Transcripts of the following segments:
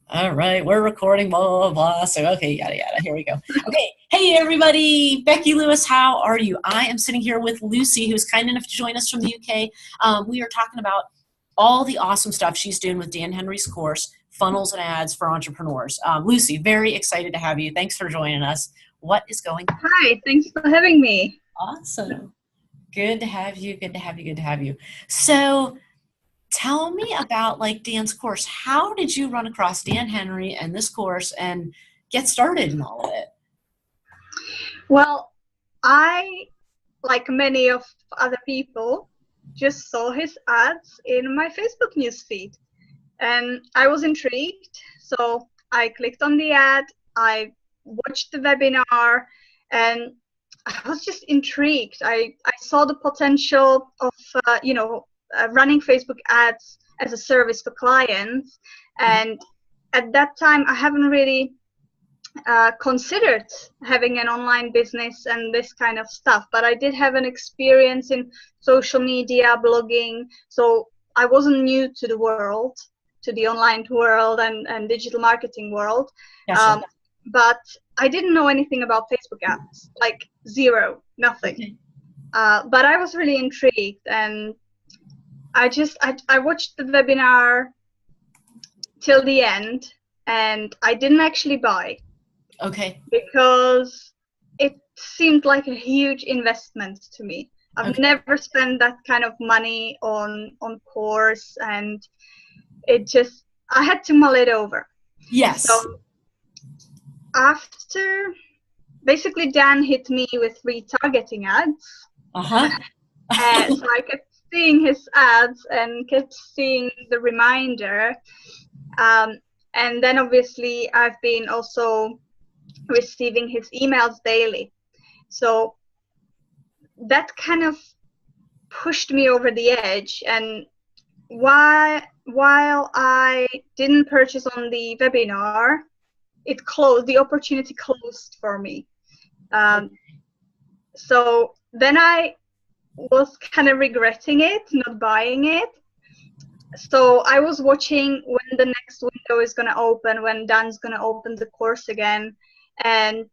All right, we're recording, blah, blah, blah. So, okay, yada, yada. Here we go. Okay. Hey, everybody. Becky Lewis, how are you? I am sitting here with Lucie, who's kind enough to join us from the UK. We are talking about all the awesome stuff she's doing with Dan Henry's course, Funnels and Ads for Entrepreneurs. Lucie, very excited to have you. Thanks for joining us. What is going on? Hi, thanks for having me. Awesome. Good to have you. Good to have you. Good to have you. So, tell me about like Dan's course. How did you run across Dan Henry and this course and get started in all of it? Well, I, like many of other people, just saw his ads in my Facebook newsfeed, and I was intrigued. So I clicked on the ad, I watched the webinar, and I was just intrigued. I saw the potential of, running Facebook ads as a service for clients. And at that time, I haven't really considered having an online business and this kind of stuff, but I did have an experience in social media, blogging, so I wasn't new to the world, to the online world and digital marketing world. Gotcha. But I didn't know anything about Facebook ads, like zero, nothing. Okay. But I was really intrigued, and I watched the webinar till the end, and I didn't actually buy. Okay. Because it seemed like a huge investment to me. I've never spent that kind of money on course, and I had to mull it over. Yes. So after, basically Dan hit me with retargeting ads. And so I kept seeing his ads and kept seeing the reminder. And then obviously I've been also receiving his emails daily. So that kind of pushed me over the edge. And while I didn't purchase on the webinar, it closed, the opportunity closed for me. So then I was kind of regretting it, not buying it. So I was watching when the next window is going to open, when Dan's going to open the course again. And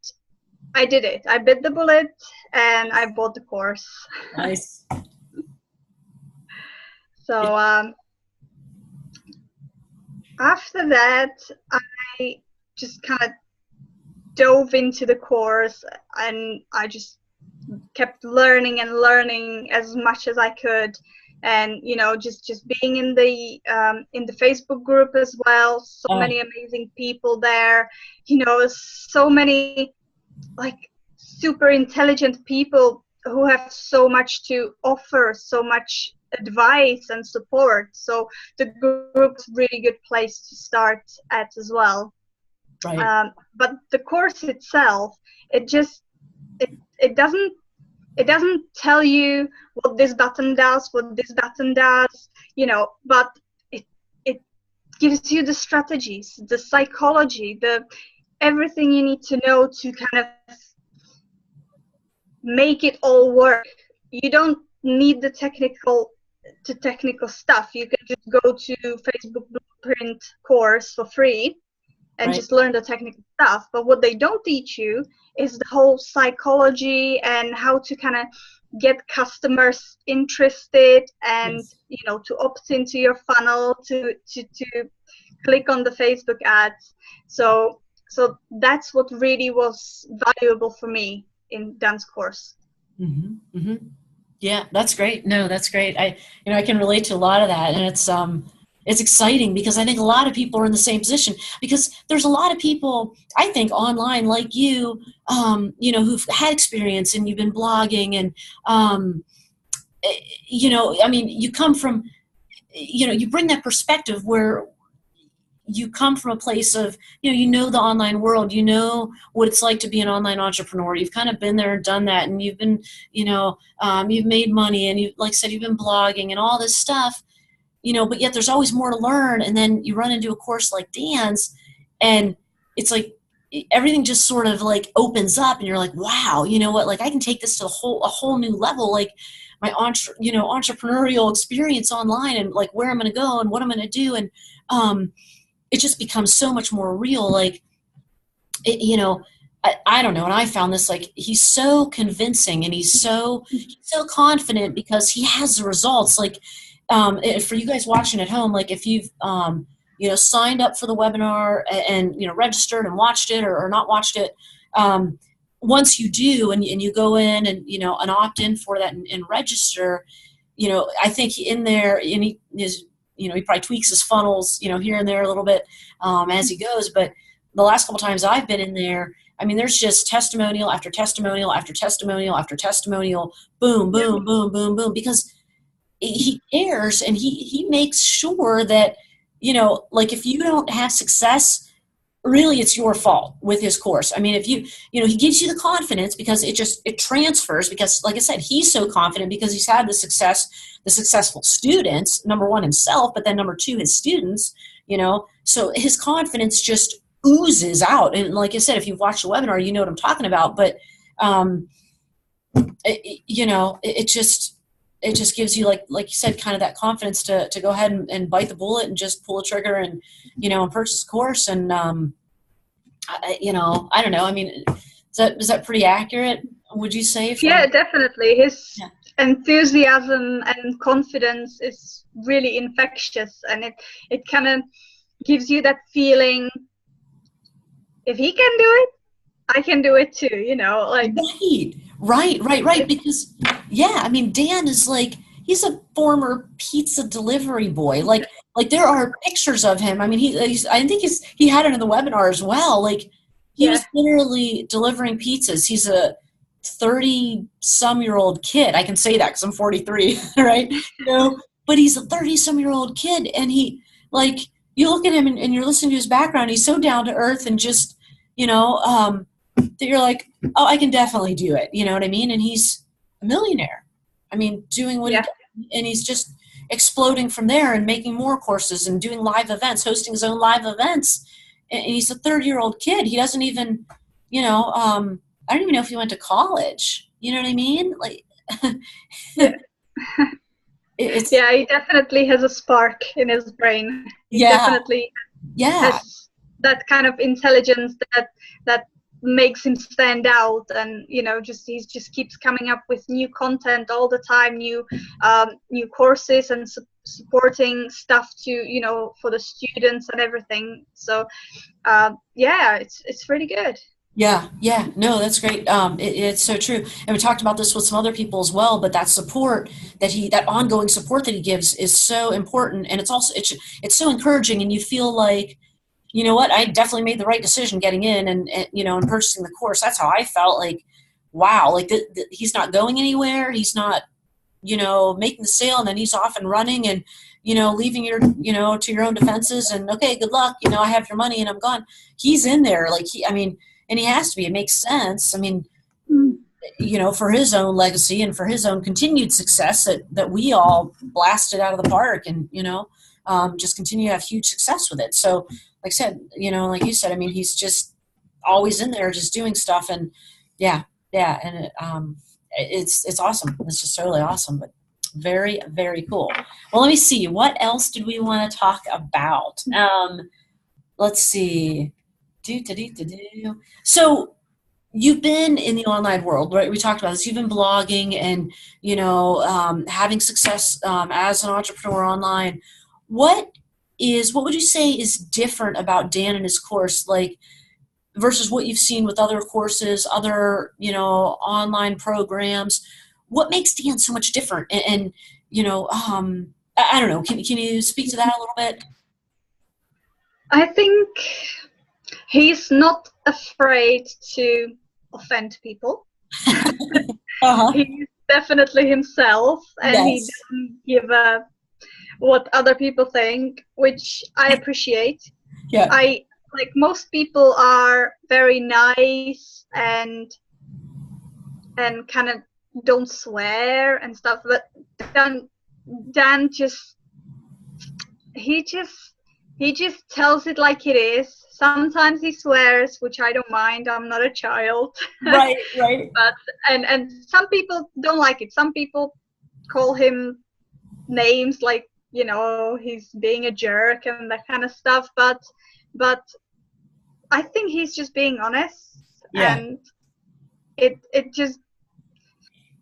I did it. I bit the bullet and I bought the course. Nice. So after that, I just kind of dove into the course, and I just kept learning and learning as much as I could. And just being in the Facebook group as well, so many amazing people there, so many like super intelligent people who have so much to offer, so much advice and support. So the group's really good place to start at as well. Right. But the course itself, it doesn't tell you what this button does, but it gives you the strategies, the psychology, everything you need to know to kind of make it all work. You don't need the technical stuff. You can just go to Facebook Blueprint course for free and just learn the technical stuff. But what they don't teach you is the whole psychology and how to kind of get customers interested and to opt into your funnel, to click on the Facebook ads. So that's what really was valuable for me in Dan's course. Mm-hmm. Mm-hmm. Yeah, that's great. No, that's great. I can relate to a lot of that, and it's exciting because I think a lot of people are in the same position, because there's a lot of people, I think, online like you, who've had experience and you've been blogging and, you come from, you bring that perspective where you come from a place of, the online world, what it's like to be an online entrepreneur. You've kind of been there and done that. And you've been, you've made money, and like I said, you've been blogging and all this stuff. But yet there's always more to learn. And then you run into a course like Dan's, and it's like everything just sort of like opens up, and you're like, wow, you know what? Like I can take this to a whole new level. Like my entrepreneurial experience online, and like where I'm going to go and what I'm going to do. And it just becomes so much more real. Like, you know, I don't know. And I found this, like, he's so convincing and he's so confident because he has the results. Like, for you guys watching at home, like if you've, you know, signed up for the webinar and you know, registered and watched it or not watched it, once you do and you go in and, you know, and opt in for that and register, you know, I think in there, and he is, you know, he probably tweaks his funnels, you know, here and there a little bit as he goes. But the last couple times I've been in there, I mean, there's just testimonial after testimonial after testimonial after testimonial, boom, boom, boom, boom, boom, because he cares and he makes sure that, you know, like if you don't have success, really it's your fault with his course. I mean, if you know, he gives you the confidence because it transfers, because like I said, he's so confident because he's had the successful students, number one himself, but then number two, his students, you know, so his confidence just oozes out. And like I said, if you've watched the webinar, you know what I'm talking about. But, you know, it just gives you, like you said, kind of that confidence to go ahead and bite the bullet and just pull the trigger and, you know, and purchase a course. And, you know, I don't know. I mean, is that pretty accurate, would you say? Yeah, definitely. His enthusiasm and confidence is really infectious, and it kind of gives you that feeling, if he can do it, I can do it too, you know, like. Right. Because, yeah, I mean, Dan is like, he's a former pizza delivery boy. Like there are pictures of him. I mean, I think he had it in the webinar as well. Like, he was literally delivering pizzas. He's a 30-some-year-old kid. I can say that because I'm 43, right? You know, but he's a 30-some-year-old kid, and he, like, you look at him and you're listening to his background. He's so down to earth and just, you know, that you're like, oh, I can definitely do it. You know what I mean? And he's a millionaire. I mean, doing what he does, and he's just exploding from there and making more courses and doing live events, hosting his own live events. And he's a 30-year-old kid. He doesn't even, you know, I don't even know if he went to college. You know what I mean? Like, he definitely has a spark in his brain. He definitely has that kind of intelligence that makes him stand out, and you know, he just keeps coming up with new content all the time, new courses and supporting stuff to, you know, for the students and everything. So it's really good. Yeah, no, that's great. It's so true. And we talked about this with some other people as well, but that support that ongoing support that he gives is so important. And it's also, it's so encouraging, and you feel like, you know what, I definitely made the right decision getting in and you know, and purchasing the course. That's how I felt. Like, wow, like he's not going anywhere. He's not, you know, making the sale and then he's off and running and, you know, leaving your, you know, to your own defenses and, okay, good luck. You know, I have your money and I'm gone. He's in there. Like, and he has to be. It makes sense. I mean, you know, for his own legacy and for his own continued success that we all blasted out of the park and, you know, just continue to have huge success with it. So, like I said, you know, like you said, I mean, he's just always in there just doing stuff. And and it's awesome. It's just totally awesome, but very, very cool. Well, let me see. What else did we want to talk about? Let's see. So you've been in the online world, right? We talked about this. You've been blogging and, you know, having success as an entrepreneur online. What would you say is different about Dan and his course, like, versus what you've seen with other courses, other, you know, online programs? What makes Dan so much different? And you know, I don't know. Can you speak to that a little bit? I think he's not afraid to offend people. He's definitely himself, and he doesn't give a what other people think, which I appreciate. I like, most people are very nice and kind of don't swear and stuff, but Dan just tells it like it is. Sometimes he swears, which I don't mind. I'm not a child. Right. But and some people don't like it. Some people call him names like you know, he's being a jerk and that kind of stuff, but I think he's just being honest. Yeah. And it just,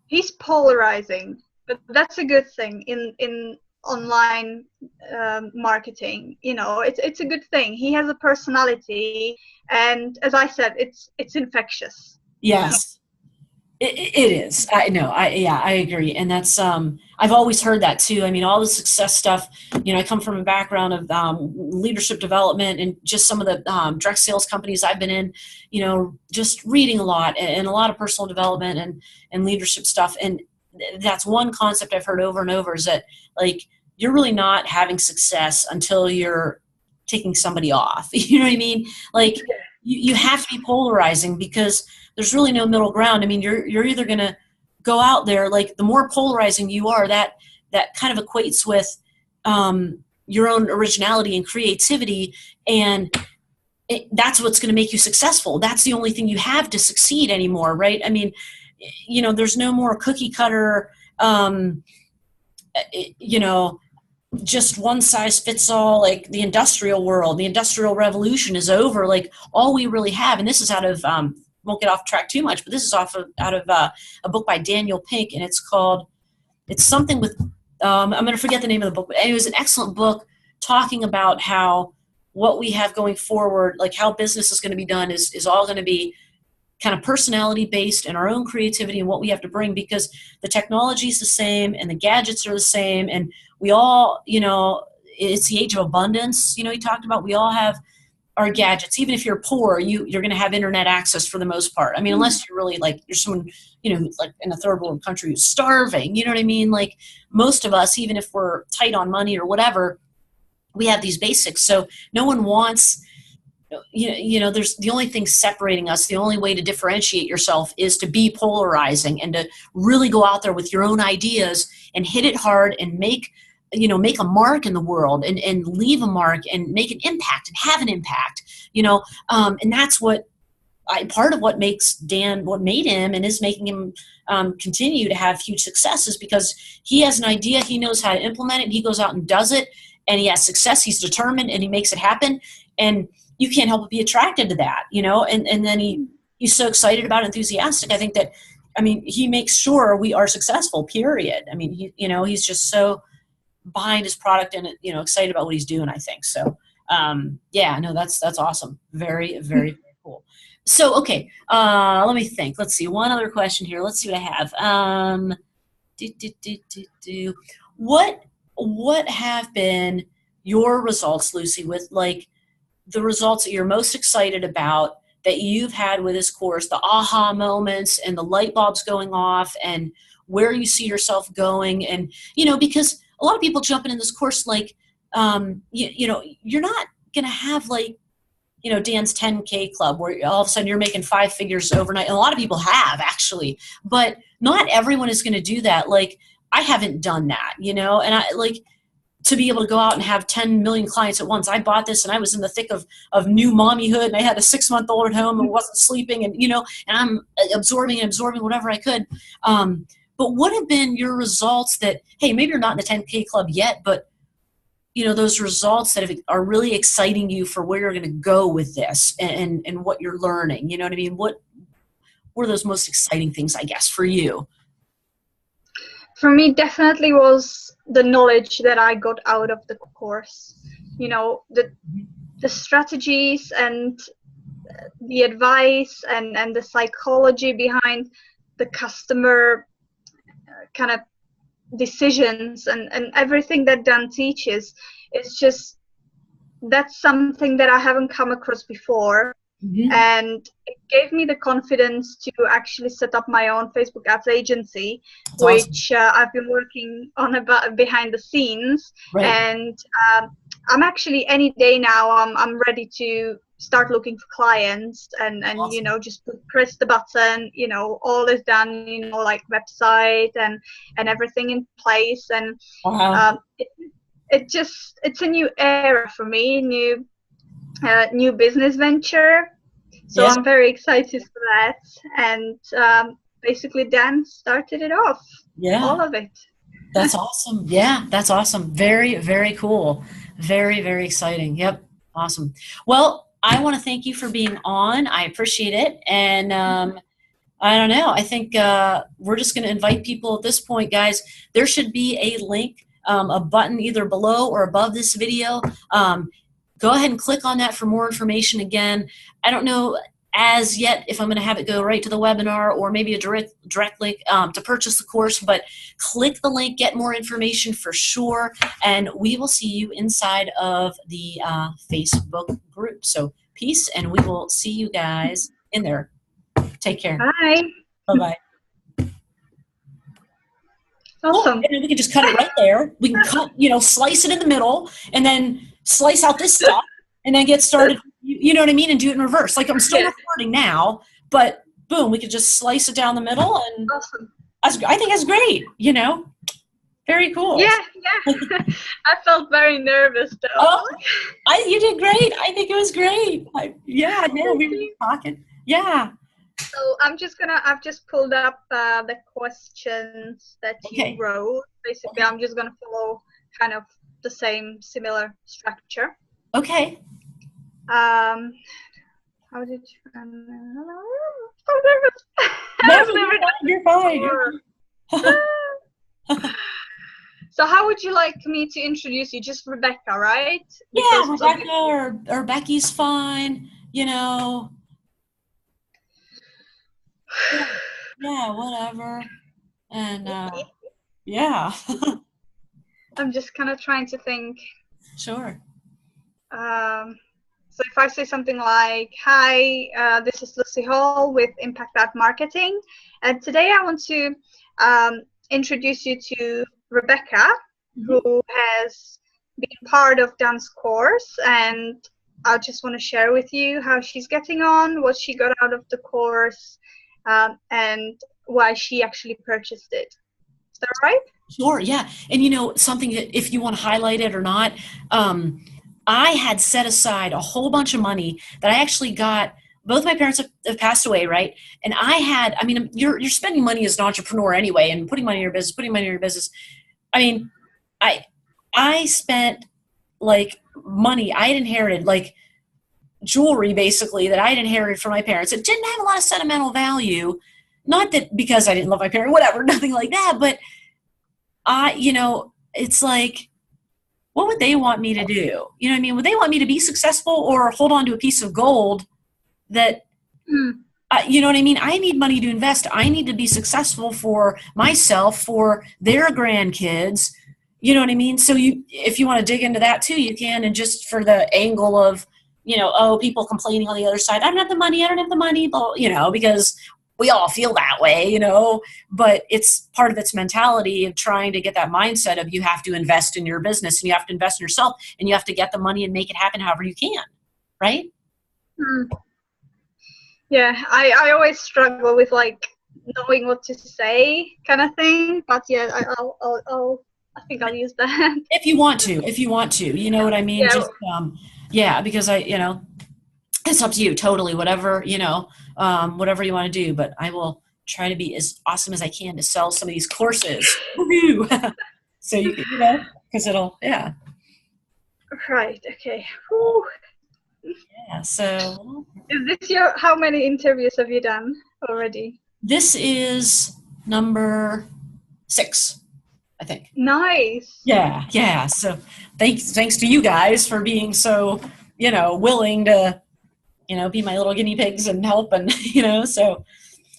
he's polarizing, but that's a good thing in online marketing. You know, it's a good thing. He has a personality, and as I said, it's infectious. Yes. It is. I know. I agree. And that's, I've always heard that too. I mean, all the success stuff, you know, I come from a background of leadership development and just some of the direct sales companies I've been in, you know, just reading a lot and a lot of personal development and leadership stuff. And that's one concept I've heard over and over is that, like, you're really not having success until you're taking somebody off. You know what I mean? Like, you have to be polarizing because there's really no middle ground. I mean, you're either going to go out there, like, the more polarizing you are, that kind of equates with your own originality and creativity, and that's what's going to make you successful. That's the only thing you have to succeed anymore, right? I mean, you know, there's no more cookie cutter, you know, just one size fits all, like the industrial world. The industrial revolution is over. Like, all we really have, and this is out of won't get off track too much, but this is out of a book by Daniel Pink, and it's something with I'm going to forget the name of the book, but it was an excellent book talking about how what we have going forward, like how business is going to be done, is all going to be kind of personality based and our own creativity and what we have to bring, because the technology is the same and the gadgets are the same, and we all, you know, it's the age of abundance. You know, he talked about we all have our gadgets. Even if you're poor, you're going to have internet access for the most part. I mean, unless you're really, like, you're someone, you know, like in a third world country who's starving, you know what I mean? Like, most of us, even if we're tight on money or whatever, we have these basics. So no one wants, you know, there's the only thing separating us, the only way to differentiate yourself is to be polarizing and to really go out there with your own ideas and hit it hard and make a mark in the world and leave a mark and make an impact and have an impact, you know. And that's what part of what makes Dan, what made him and is making him continue to have huge success, is because he has an idea, he knows how to implement it, and he goes out and does it, and he has success, he's determined, and he makes it happen. And you can't help but be attracted to that, you know. And then he's so excited about it, enthusiastic. I think that, I mean, he makes sure we are successful, period. I mean, he's just so behind his product and, you know, excited about what he's doing, I think. So, yeah, no, that's awesome. Very, very, very cool. So, okay, let me think. Let's see. One other question here. Let's see what I have. What have been your results, Lucie, with, like, the results that you're most excited about that you've had with this course, the aha moments and the light bulbs going off, and where you see yourself going? And, you know, because a lot of people jumping in this course, like, you know, you're not going to have, like, you know, Dan's 10K club where all of a sudden you're making 5 figures overnight. And a lot of people have, actually, but not everyone is going to do that. Like, I haven't done that, you know, and I, like, to be able to go out and have 10 million clients at once. I bought this and I was in the thick of new mommyhood, and I had a 6-month-old at home and wasn't sleeping, and, you know, and I'm absorbing whatever I could. But what have been your results that, hey, maybe you're not in the 10K club yet, but, you know, those results that are really exciting you for where you're going to go with this and what you're learning, you know what I mean? What were those most exciting things, I guess, for you? For me, definitely was the knowledge that I got out of the course. You know, the strategies and the advice and the psychology behind the customer kind of decisions and everything that Dan teaches. It's just, that's something that I haven't come across before. Mm-hmm. And it gave me the confidence to actually set up my own Facebook ads agency. That's which awesome. I've been working on about behind the scenes. Right. And I'm actually, any day now, I'm ready to start looking for clients and awesome. You know, just press the button, you know, all is done, you know, like website and everything in place. And wow. It's a new era for me, new business venture. So yes. I'm very excited for that. And basically Dan started it off. Yeah. All of it. That's awesome. Yeah, that's awesome. Very, very cool. Very, very exciting. Yep. Awesome. Well, I want to thank you for being on. I appreciate it. And I don't know. I think we're just going to invite people at this point, guys. There should be a link, a button either below or above this video. Go ahead and click on that for more information. Again, I don't know as yet if I'm going to have it go right to the webinar or maybe a direct link to purchase the course, but click the link, get more information for sure, and we will see you inside of the Facebook group. So peace, and we will see you guys in there. Take care. Bye. Bye-bye. Awesome. Oh, and we can just cut it right there. We can cut, slice it in the middle, and then slice out this stuff, and then get started. You know what I mean? And do it in reverse. Like I'm still recording now, but boom, we could just slice it down the middle, and awesome. I think that's great. Very cool. Yeah. I felt very nervous though. Oh, you did great. I think it was great. We were talking. Yeah. So I've just pulled up the questions that you wrote. Basically, I'm just gonna follow kind of the same similar structure. Okay. How did you? So nervous. You're fine. So how would you like me to introduce you? Just Rebecca, right? Yeah, Rebecca or Becky's fine. Yeah, whatever. And yeah. I'm just kind of trying to think. Sure. So if I say something like, hi, this is Lucie Hall with Impact Art Marketing, and today I want to introduce you to Rebecca, who has been part of Dan's course, and I just want to share with you how she's getting on, what she got out of the course, and why she actually purchased it. Is that right? Sure, yeah. And something that if you want to highlight it or not, I had set aside a whole bunch of money that I actually got. Both my parents have passed away, right? And you're spending money as an entrepreneur anyway, and putting money in your business, I spent like money I had inherited, like jewelry basically that I had inherited from my parents. It didn't have a lot of sentimental value. Not that because I didn't love my parents, whatever, nothing like that. But it's like, what would they want me to do? You know what I mean? Would they want me to be successful or hold on to a piece of gold that, you know what I mean? I need money to invest. I need to be successful for myself, for their grandkids. You know what I mean? So if you want to dig into that too, you can. And just for the angle of, people complaining on the other side, I don't have the money, because we all feel that way, but it's part of its mentality of trying to get that mindset of you have to invest in your business and you have to invest in yourself and you have to get the money and make it happen however you can. Right? Yeah, I always struggle with like knowing what to say kind of thing, but yeah, I think I'll use that. If you want to, you know what I mean? Yeah. Just, because it's up to you totally, whatever, whatever you want to do, but I will try to be as awesome as I can to sell some of these courses. So you can, because it'll, yeah. Right. Okay. Whew. Yeah. So is this how many interviews have you done already? This is number 6. I think. Nice. Yeah. So thanks to you guys for being so, willing to, be my little guinea pigs and help and, so,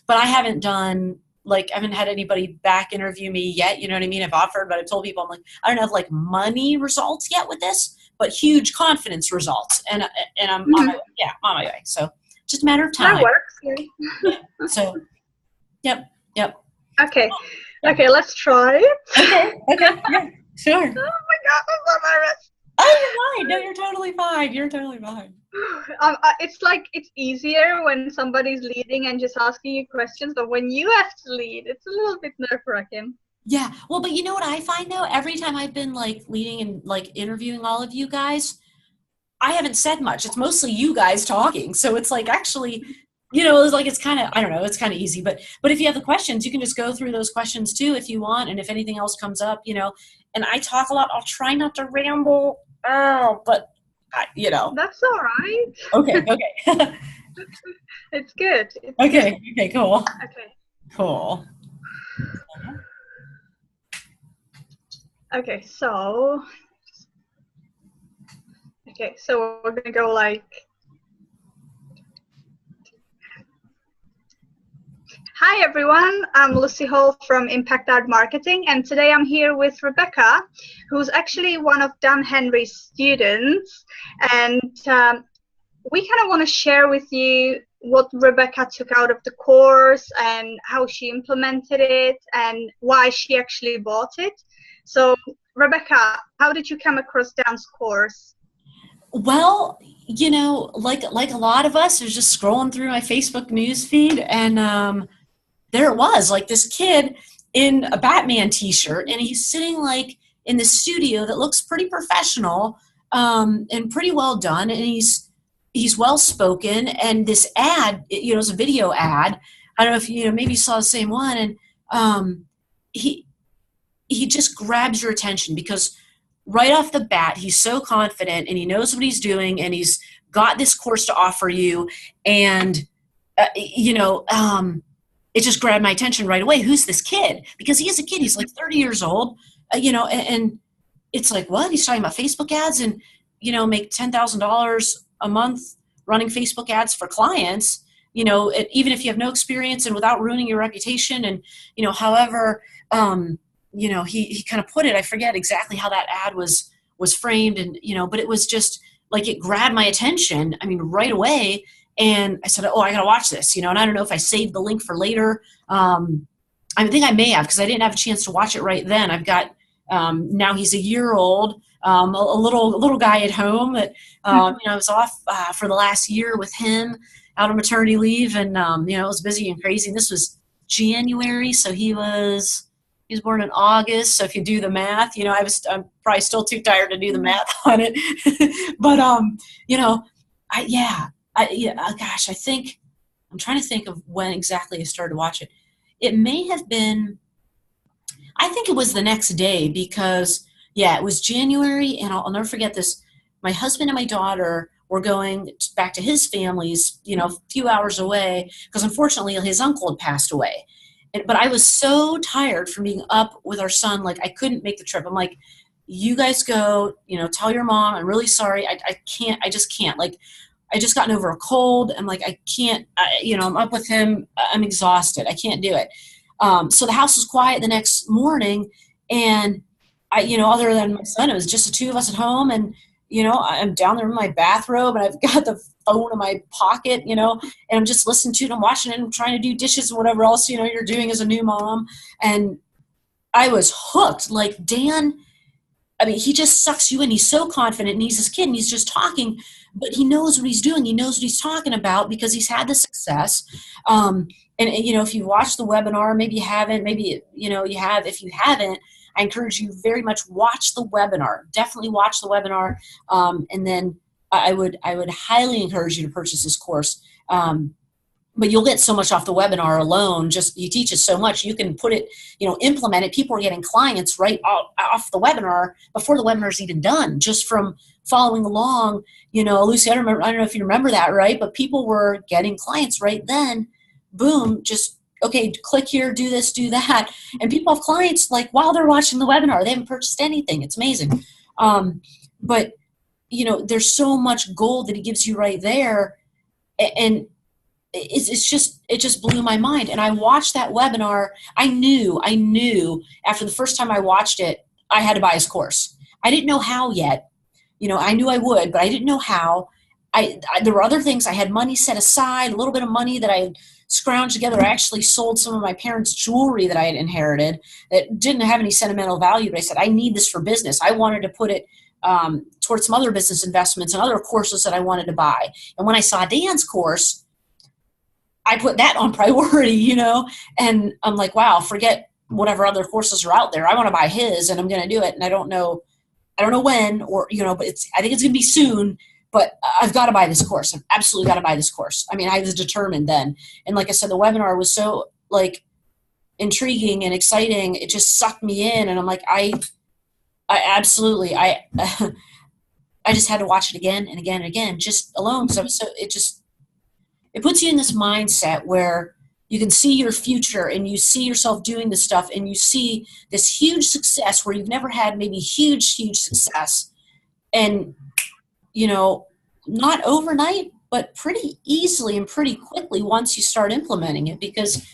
but I haven't done, I haven't had anybody back interview me yet. You know what I mean? I've offered, but I've told people, I'm like, I don't have money results yet with this, but huge confidence results. And I'm on my way. So just a matter of time. That works. Yeah. So, yep. Okay. Okay, let's try it. Okay, yeah, sure. Oh my God, I'm so nervous. Oh, you're fine. No, you're totally fine. It's easier when somebody's leading and just asking you questions, but when you have to lead, it's a little bit nerve-wracking. Yeah, well, but you know what I find though? Every time I've been leading and interviewing all of you guys, I haven't said much. It's mostly you guys talking. So it's actually, it's like, it's kind of, I don't know, it's kind of easy, but if you have the questions, you can just go through those questions too, if you want. And if anything else comes up, and I talk a lot, I'll try not to ramble. Oh, but That's all right. Okay. It's good. Okay. Cool. Okay. Cool. Okay, so we're gonna go like, hi everyone, I'm Lucie Hall from Impact Art Marketing, and today I'm here with Rebecca, who's actually one of Dan Henry's students, and we kind of want to share with you what Rebecca took out of the course and how she implemented it and why she actually bought it. So Rebecca, how did you come across Dan's course? Well, like a lot of us, I was just scrolling through my Facebook news feed, and there it was, like this kid in a Batman t-shirt, and he's sitting like in the studio that looks pretty professional, and pretty well done, and he's well spoken, and this ad, it's a video ad. I don't know if maybe you saw the same one, and he just grabs your attention because right off the bat he's so confident and he knows what he's doing and he's got this course to offer you, and it just grabbed my attention right away. Who's this kid? Because he is a kid. He's like 30 years old, and it's like, what? He's talking about Facebook ads and, make $10,000 a month running Facebook ads for clients, even if you have no experience and without ruining your reputation. And, however, he kind of put it, I forget exactly how that ad was framed, and, but it was just like, it grabbed my attention. I mean, right away. And I said, oh, I got to watch this, and I don't know if I saved the link for later. I think I may have, because I didn't have a chance to watch it right then. I've got, now he's a year old, a little guy at home that, I was off for the last year with him out on maternity leave, and, it was busy and crazy. And this was January. So he was born in August. So if you do the math, I'm probably still too tired to do the math on it. But, gosh, I'm trying to think of when exactly I started to watch it. It may have been, I think it was the next day, because it was January, and I'll never forget this. My husband and my daughter were going back to his family's, a few hours away, because unfortunately his uncle had passed away. But I was so tired from being up with our son, like I couldn't make the trip. I'm like, you guys go, tell your mom, I'm really sorry. I just can't. Like, I just gotten over a cold. I'm like, I can't, I'm up with him. I'm exhausted. I can't do it. So the house was quiet the next morning, and other than my son, it was just the two of us at home, and, I'm down there in my bathrobe, and I've got the phone in my pocket, and I'm just listening to it. I'm watching it. I'm trying to do dishes and whatever else, you're doing as a new mom. And I was hooked. Like, Dan, I mean, he just sucks you in. He's so confident, and he's this kid, and he's just talking, but he knows what he's doing. He knows what he's talking about because he's had the success. And if you watch the webinar, maybe you haven't, maybe, you have. If you haven't, I encourage you very much, watch the webinar. Definitely watch the webinar. And then I would highly encourage you to purchase this course. But you'll get so much off the webinar alone. Just, you teach us so much. You can put it, implement it. People are getting clients right off the webinar before the webinar is even done, just from following along. Lucie, I don't know if you remember that, right? But people were getting clients right then. Boom, just, okay, click here, do this, do that. And people have clients like while they're watching the webinar. They haven't purchased anything. It's amazing. But, there's so much gold that he gives you right there. And it just blew my mind. And I watched that webinar. I knew after the first time I watched it, I had to buy his course. I didn't know how yet. I knew I would, but I didn't know how. There were other things. I had money set aside, a little bit of money that I had scrounged together. I actually sold some of my parents' jewelry that I had inherited that didn't have any sentimental value, but I said, I need this for business. I wanted to put it towards some other business investments and other courses that I wanted to buy. And when I saw Dan's course, I put that on priority, and I'm like, wow, forget whatever other courses are out there. I want to buy his, and I'm going to do it. And I don't know when, or, but I think it's going to be soon. but I've got to buy this course. I've absolutely got to buy this course. I mean, I was determined then. And like I said, the webinar was so like intriguing and exciting. It just sucked me in. And I'm like, I absolutely, I just had to watch it again and again and again, just alone. So it puts you in this mindset where you can see your future and you see yourself doing this stuff and you see this huge success where you've never had maybe huge success. And, you know, not overnight, but pretty easily and pretty quickly once you start implementing it, because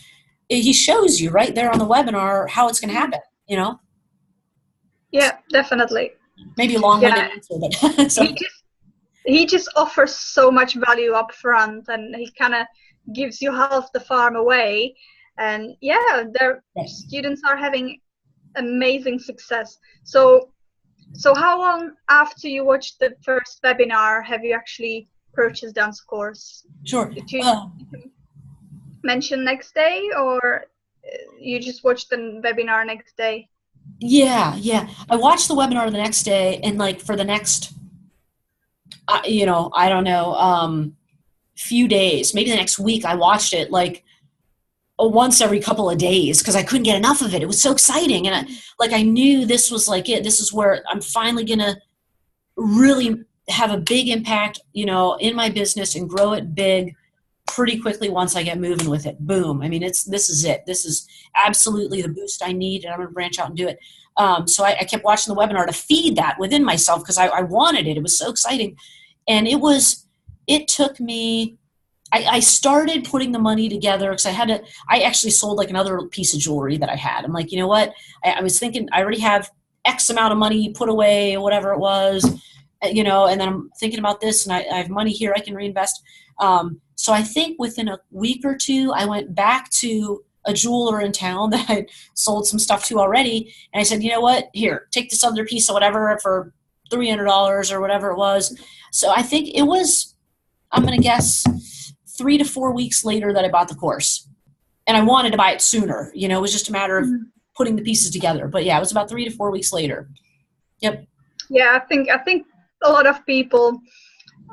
he shows you right there on the webinar how it's going to happen, you know? Yeah, definitely. Maybe a long-winded answer, but so. He just offers so much value up front, and he kind of gives you half the farm away. And yeah, their students are having amazing success. So how long after you watched the first webinar have you actually purchased Dan's course? Sure. Did you mention next day, or you just watched the webinar next day? Yeah. I watched the webinar the next day, and like for the next, you know, I don't know, few days, maybe the next week, I watched it like once every couple of days because I couldn't get enough of it. It was so exciting. And I knew this was like it. This is where I'm finally going to really have a big impact, you know, in my business and grow it big pretty quickly once I get moving with it. Boom. I mean, this is it. This is absolutely the boost I need, and I'm going to branch out and do it. So I kept watching the webinar to feed that within myself because I wanted it. It was so exciting. And it took me, I started putting the money together because I actually sold like another piece of jewelry that I had. I'm like, you know what? I was thinking I already have X amount of money put away or whatever it was, you know, and then I'm thinking about this and I have money here I can reinvest. So I think within a week or two, I went back to a jeweler in town that I'd sold some stuff to already. And I said, you know what, here, take this other piece of whatever for $300 or whatever it was. So I think it was, I'm going to guess 3 to 4 weeks later that I bought the course. And I wanted to buy it sooner. You know, it was just a matter of putting the pieces together. But yeah, it was about 3 to 4 weeks later. Yep. Yeah, I think a lot of people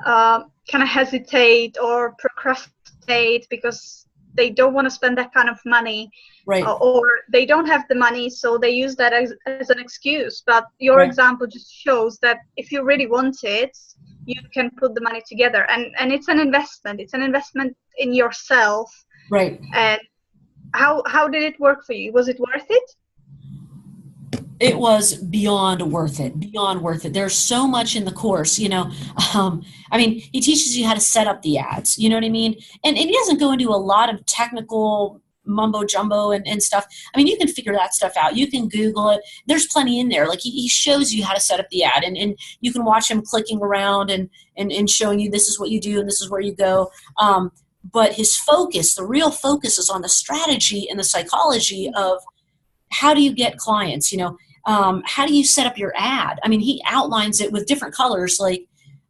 kind of hesitate or procrastinate because they don't want to spend that kind of money, right? Or they don't have the money, so they use that as an excuse. But your example just shows that if you really want it, you can put the money together, and it's an investment. It's an investment in yourself, right? And how did it work for you? Was it worth it? It was beyond worth it, There's so much in the course, you know. I mean, he teaches you how to set up the ads, you know what I mean? And he doesn't go into a lot of technical mumbo jumbo and stuff. I mean, you can figure that stuff out. You can Google it. There's plenty in there. Like he shows you how to set up the ad, and you can watch him clicking around and showing you this is what you do and this is where you go. But his focus, the real focus, is on the strategy and the psychology of how do you get clients, you know. How do you set up your ad? I mean, he outlines it with different colors. Like,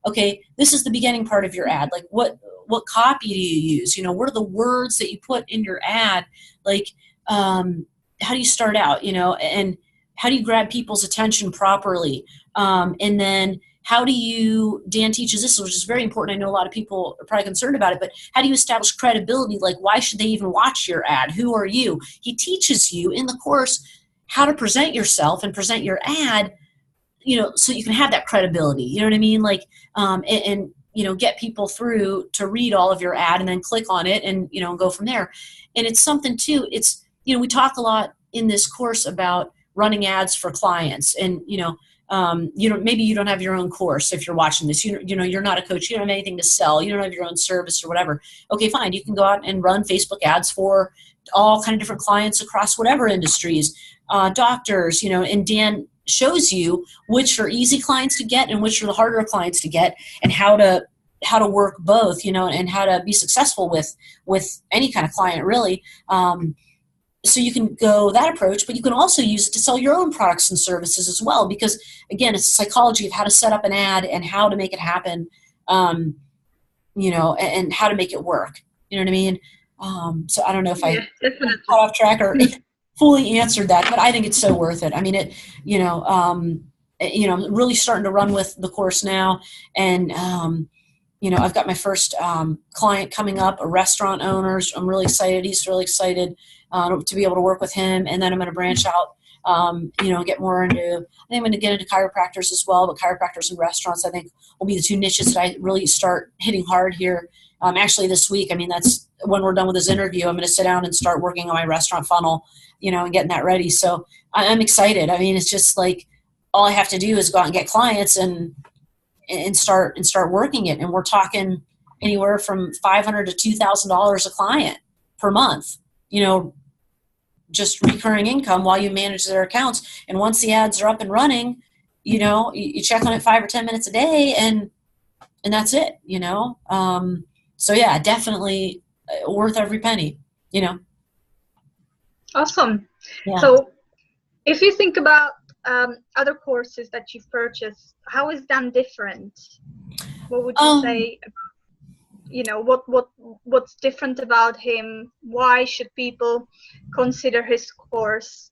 okay, this is the beginning part of your ad. Like, what copy do you use? You know, what are the words that you put in your ad? Like, how do you start out? You know, and how do you grab people's attention properly? And then how do you? Dan teaches this, which is very important. I know a lot of people are probably concerned about it, but how do you establish credibility? Like, why should they even watch your ad? Who are you? He teaches you in the course how to present yourself and present your ad, you know, so you can have that credibility, you know what I mean? Like, and you know, get people through to read all of your ad and then click on it and, you know, go from there. And it's something too, it's, you know, we talk a lot in this course about running ads for clients and, you know, maybe you don't have your own course if you're watching this, you know, you're not a coach, you don't have anything to sell, you don't have your own service or whatever. Okay, fine. You can go out and run Facebook ads for all kind of different clients across whatever industries. Doctors, you know, and Dan shows you which are easy clients to get and which are the harder clients to get, and how to work both, you know, and how to be successful with any kind of client, really. So you can go that approach, but you can also use it to sell your own products and services as well, because again, it's the psychology of how to set up an ad and how to make it happen, you know, and how to make it work. You know what I mean? So I don't know if I got off track or fully answered that, but I think it's so worth it. I mean, it, you know, I'm really starting to run with the course now. And, I've got my first client coming up, a restaurant owner. I'm really excited. He's really excited to be able to work with him. And then I'm going to branch out, get more into, I think I'm going to get into chiropractors as well, but chiropractors and restaurants, I think, will be the two niches that I really start hitting hard here. Actually this week, that's when we're done with this interview, I'm going to sit down and start working on my restaurant funnel, and getting that ready. So I'm excited. It's just like, all I have to do is go out and get clients and start working it. And we're talking anywhere from $500 to $2,000 a client per month, just recurring income while you manage their accounts. And once the ads are up and running, you check on it 5 or 10 minutes a day, and that's it, So yeah, definitely worth every penny, Awesome. Yeah. So if you think about other courses that you've purchased, how is Dan different? What would you say? What's different about him? Why should people consider his course?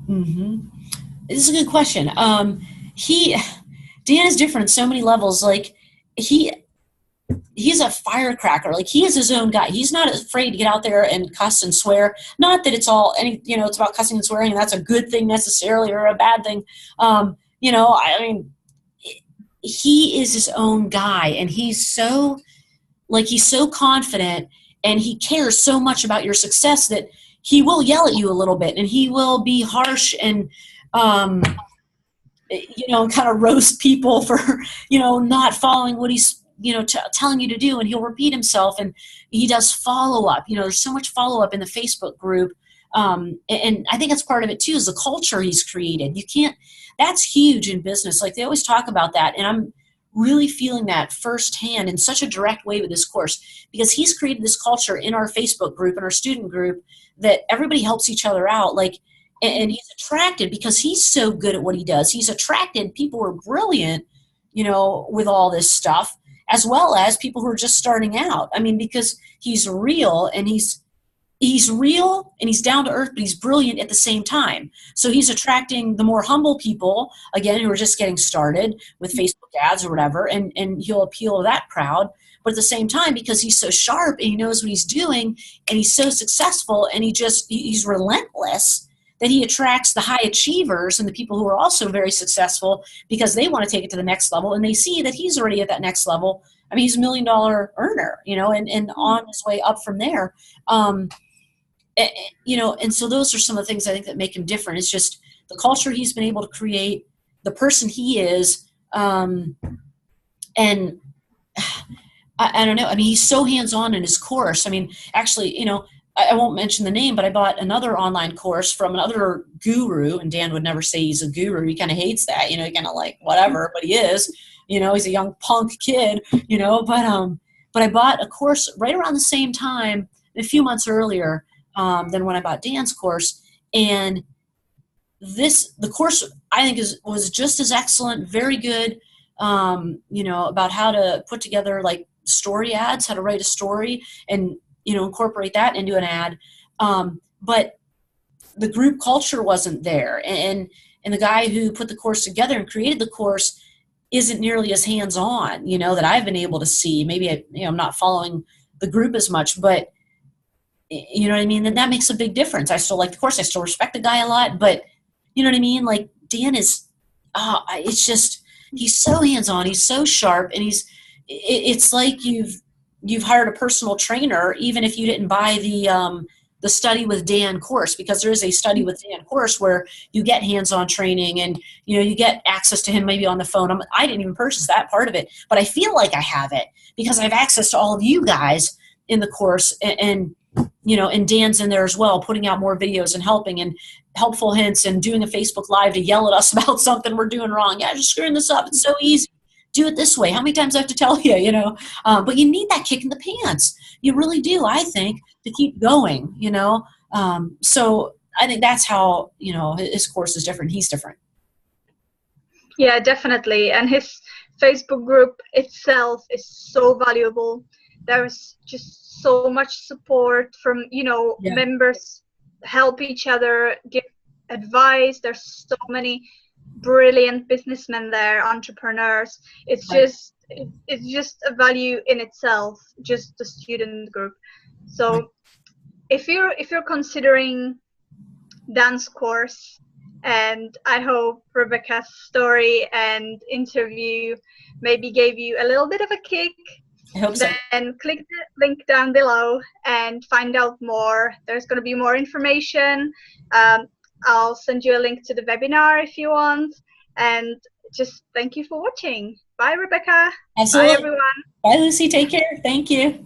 Mm-hmm. This is a good question. Dan is different on so many levels. Like he's a firecracker. Like, he is his own guy. He's not afraid to get out there and cuss and swear. Not that it's all it's about cussing and swearing, and that's a good thing necessarily or a bad thing. He is his own guy, and he's so confident, and he cares so much about your success that he will yell at you a little bit, and he will be harsh and kind of roast people for not following what he's telling you to do, and he'll repeat himself, and he does follow up. There's so much follow up in the Facebook group, and I think that's part of it too, is the culture he's created. That's huge in business. Like, they always talk about that, and I'm really feeling that firsthand in such a direct way with this course, because he's created this culture in our Facebook group and our student group that everybody helps each other out. And he's attracted, because he's so good at what he does, he's attracted people who are brilliant, with all this stuff, as well as people who are just starting out. Because he's real, and he's real, and he's down to earth, but he's brilliant at the same time. So he's attracting the more humble people, again, who are just getting started with Facebook ads or whatever, and he'll appeal to that crowd. But at the same time, because he's so sharp and he knows what he's doing, and he's so successful, and he's relentless, that he attracts the high achievers and the people who are also very successful, because they want to take it to the next level, and they see that he's already at that next level. He's $1 million earner, and on his way up from there. And so those are some of the things I think that make him different. It's just the culture he's been able to create, the person he is, and I don't know. He's so hands-on in his course. Actually, I won't mention the name, but I bought another online course from another guru, and Dan would never say he's a guru. He kind of hates that, he kind of like whatever, but he is, he's a young punk kid, but I bought a course right around the same time, a few months earlier, than when I bought Dan's course. And the course I think was just as excellent, very good, about how to put together like story ads, how to write a story and, incorporate that into an ad. But the group culture wasn't there. And the guy who put the course together and created the course isn't nearly as hands-on, that I've been able to see. Maybe I'm not following the group as much, but you know what I mean? And that makes a big difference. I still like the course. I still respect the guy a lot, but you know what I mean? Like, Dan is, it's just, he's so hands-on. He's so sharp, and it's like you've hired a personal trainer, even if you didn't buy the Study with Dan course, because there is a Study with Dan course where you get hands-on training, and you get access to him maybe on the phone. I didn't even purchase that part of it, but I feel like I have it because I have access to all of you guys in the course, and Dan's in there as well, putting out more videos and helping and helpful hints and doing a Facebook Live to yell at us about something we're doing wrong. Yeah, just screwing this up. It's so easy. Do it this way. How many times I have to tell you, but you need that kick in the pants. You really do, I think, to keep going, So I think that's how, his course is different. He's different. Yeah, definitely. And his Facebook group itself is so valuable. There's just so much support from, members help each other, give advice. There's so many brilliant businessmen there, entrepreneurs. It's Right. just a value in itself, just the student group. Right. So if you're considering dance course, and I hope Rebecca's story and interview maybe gave you a little bit of a kick, I hope so. then click the link down below and find out more. There's going to be more information. I'll send you a link to the webinar if you want. And just thank you for watching. Bye, Rebecca. Bye, Absolutely. everyone. Bye, Lucy. Take care. Thank you.